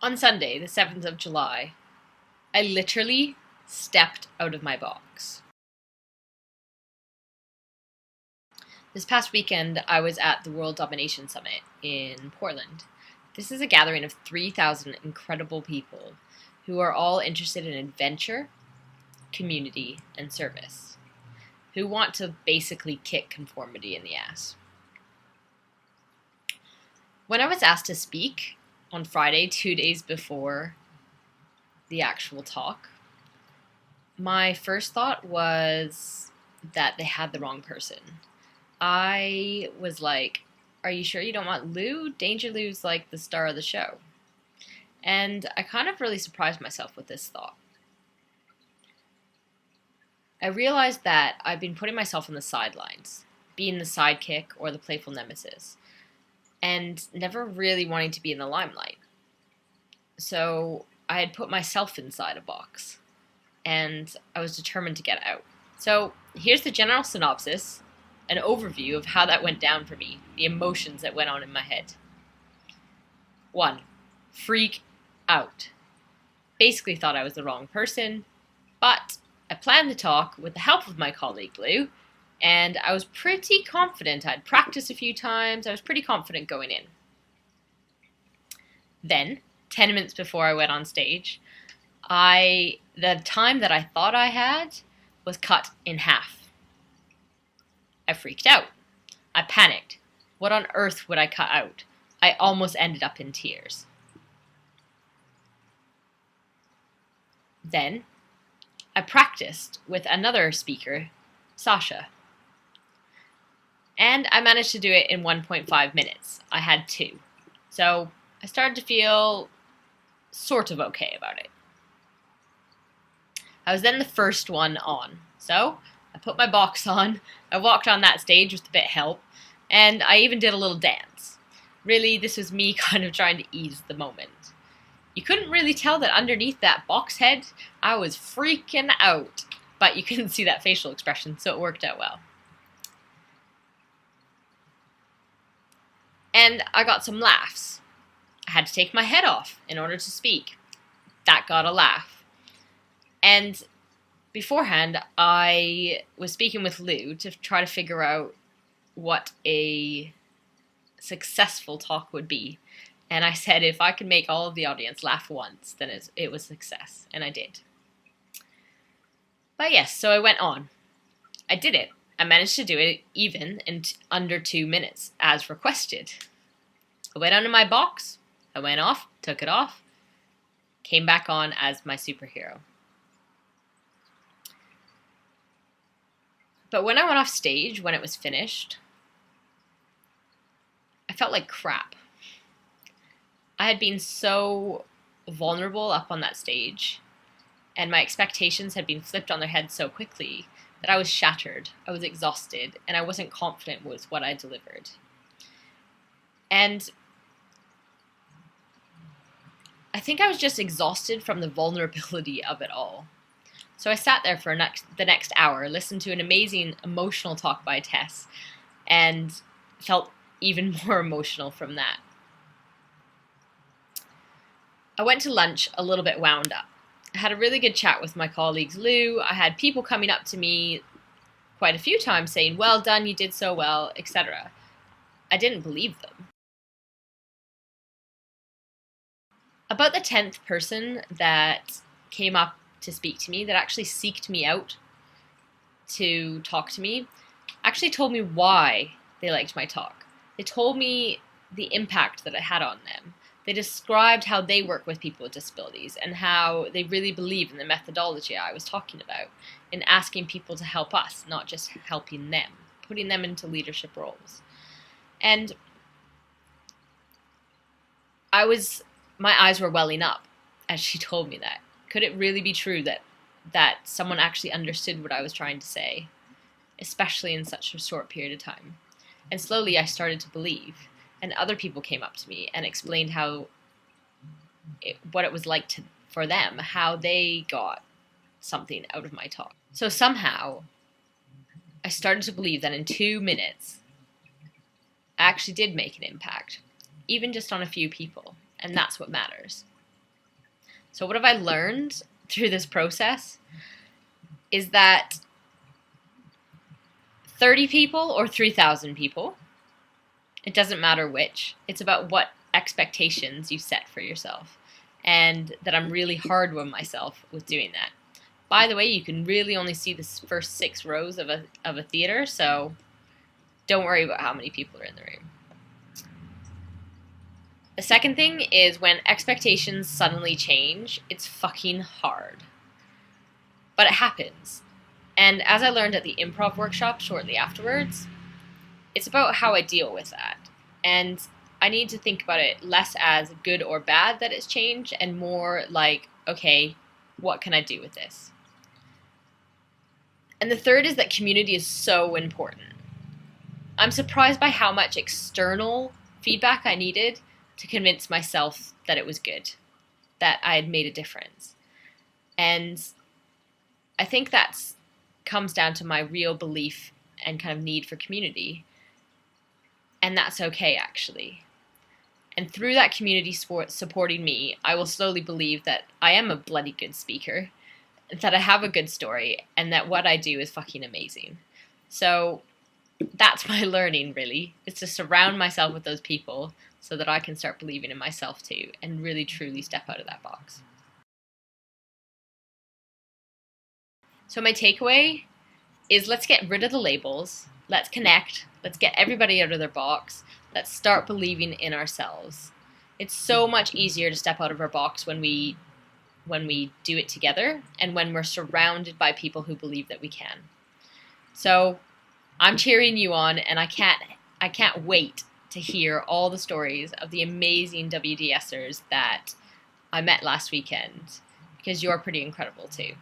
On Sunday, the 7th of July, I literally stepped out of my box. This past weekend, I was at the World Domination Summit in Portland. This is a gathering of 3,000 incredible people who are all interested in adventure, community, and service, who want to basically kick conformity in the ass. When I was asked to speak on Friday, 2 days before the actual talk, my first thought was that they had the wrong person. I was like, are you sure you don't want Lou? Danger Lou's like the star of the show. And I kind of really surprised myself with this thought. I realized that I've been putting myself on the sidelines, being the sidekick or the playful nemesis, and never really wanting to be in the limelight. So I had put myself inside a box, and I was determined to get out. So here's the general synopsis, an overview of how that went down for me, the emotions that went on in my head. 1. Freak out. Basically thought I was the wrong person, but I planned the talk with the help of my colleague Lou, and I was pretty confident. I'd practiced a few times. I was pretty confident going in. Then, 10 minutes before I went on stage, the time that I thought I had was cut in half. I freaked out. I panicked. What on earth would I cut out? I almost ended up in tears. Then, I practiced with another speaker, Sasha. And I managed to do it in 1.5 minutes. I had 2. So I started to feel sort of okay about it. I was then the first one on. So I put my box on, I walked on that stage with a bit of help, and I even did a little dance. Really, this was me kind of trying to ease the moment. You couldn't really tell that underneath that box head, I was freaking out, but you couldn't see that facial expression, so it worked out well. And I got some laughs. I had to take my head off in order to speak. That got a laugh. And beforehand, I was speaking with Lou to try to figure out what a successful talk would be. And I said if I could make all of the audience laugh once, then it was success. And I did. But yes, so I went on. I did it. I managed to do it even in under 2 minutes, as requested. I went under my box, I went off, took it off, came back on as my superhero. But when I went off stage, when it was finished, I felt like crap. I had been so vulnerable up on that stage, and my expectations had been flipped on their head so quickly that I was shattered, I was exhausted, and I wasn't confident with what I delivered. And I think I was just exhausted from the vulnerability of it all. So I sat there for the next hour, listened to an amazing emotional talk by Tess, and felt even more emotional from that. I went to lunch a little bit wound up. I had a really good chat with my colleagues Lou. I had people coming up to me quite a few times saying, well done, you did so well, etc. I didn't believe them. About the 10th person that came up to speak to me, that actually seeked me out to talk to me, actually told me why they liked my talk. They told me the impact that it had on them. They described how they work with people with disabilities and how they really believe in the methodology I was talking about, in asking people to help us, not just helping them, putting them into leadership roles. And my eyes were welling up as she told me that. Could it really be true that someone actually understood what I was trying to say, especially in such a short period of time? And slowly I started to believe. And other people came up to me and explained what it was like for them, how they got something out of my talk. So somehow, I started to believe that in 2 minutes, I actually did make an impact, even just on a few people, and that's what matters. So what have I learned through this process is that 30 people or 3,000 people, it doesn't matter which. It's about what expectations you set for yourself, and that I'm really hard on myself with doing that. By the way, you can really only see the first 6 rows of a theater, so don't worry about how many people are in the room. The second thing is when expectations suddenly change, it's fucking hard. But it happens. And as I learned at the improv workshop shortly afterwards, it's about how I deal with that. And I need to think about it less as good or bad that it's changed, and more like, okay, what can I do with this? And the third is that community is so important. I'm surprised by how much external feedback I needed to convince myself that it was good, that I had made a difference. And I think that comes down to my real belief and kind of need for community. And that's okay, actually. And through that community supporting me, I will slowly believe that I am a bloody good speaker, that I have a good story, and that what I do is fucking amazing. So that's my learning, really. It's to surround myself with those people so that I can start believing in myself too, and really truly step out of that box. So my takeaway is, let's get rid of the labels, let's connect, let's get everybody out of their box, let's start believing in ourselves. It's so much easier to step out of our box when we do it together, and when we're surrounded by people who believe that we can. So I'm cheering you on, and I can't wait to hear all the stories of the amazing WDSers that I met last weekend, because you're pretty incredible too.